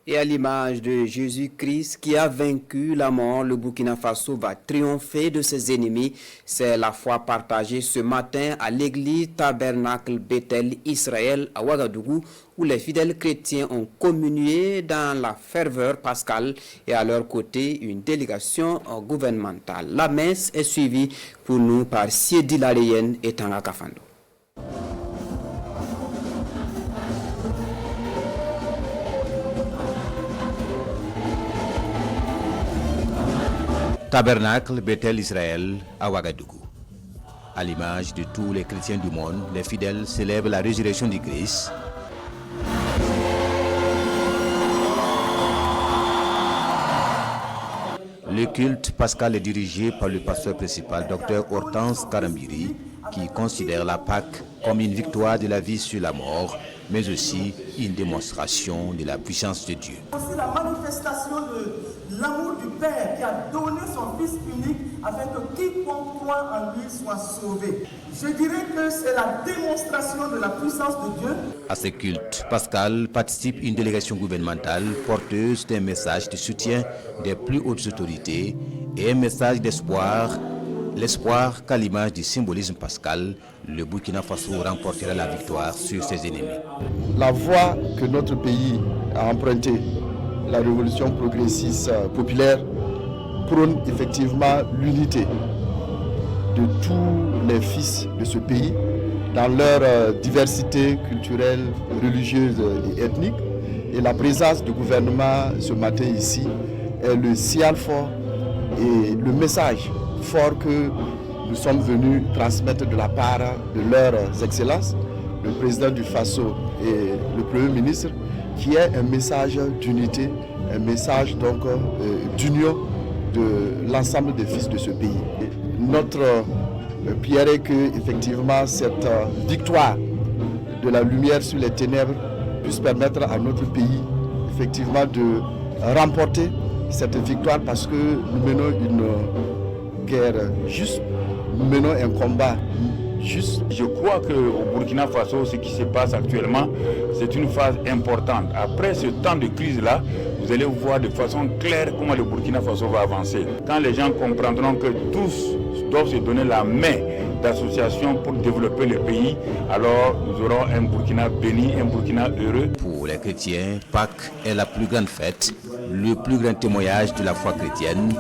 Et à l'image de Jésus-Christ qui a vaincu la mort, le Burkina Faso va triompher de ses ennemis. C'est la foi partagée ce matin à l'église Tabernacle Bethel Israël à Ouagadougou, où les fidèles chrétiens ont communié dans la ferveur pascale et à leur côté une délégation gouvernementale. La messe est suivie pour nous par Siedi Laléyen et Tanga Kafando. Tabernacle Bethel Israël à Ouagadougou. À l'image de tous les chrétiens du monde, les fidèles célèbrent la résurrection du Christ. Le culte pascal est dirigé par le pasteur principal, Dr Hortense Karambiri, qui considère la Pâque comme une victoire de la vie sur la mort, mais aussi une démonstration de la puissance de Dieu. C'est la manifestation de l'amour du Père qui a donné son Fils unique afin que quiconque croit en lui soit sauvé. Je dirais que c'est la démonstration de la puissance de Dieu. À ce culte pascal participe une délégation gouvernementale porteuse d'un message de soutien des plus hautes autorités et un message d'espoir. L'espoir qu'à l'image du symbolisme pascal, le Burkina Faso remportera la victoire sur ses ennemis. La voie que notre pays a empruntée, la révolution progressiste populaire, prône effectivement l'unité de tous les fils de ce pays dans leur diversité culturelle, religieuse et ethnique. Et la présence du gouvernement ce matin ici est le signal fort et le message fort que nous sommes venus transmettre de la part de leurs excellences, le président du Faso et le Premier ministre, qui est un message d'unité, un message donc d'union de l'ensemble des fils de ce pays. Et notre prière est que effectivement cette victoire de la lumière sur les ténèbres puisse permettre à notre pays effectivement de remporter cette victoire, parce que nous menons une guerre juste, nous menons un combat juste. Je crois qu'au Burkina Faso, ce qui se passe actuellement, c'est une phase importante. Après ce temps de crise-là, vous allez voir de façon claire comment le Burkina Faso va avancer. Quand les gens comprendront que tous doivent se donner la main d'association pour développer le pays, alors nous aurons un Burkina béni, un Burkina heureux. Pour les chrétiens, Pâques est la plus grande fête, le plus grand témoignage de la foi chrétienne,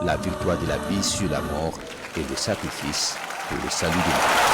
la victoire de la vie sur la mort et le sacrifice pour le salut du monde.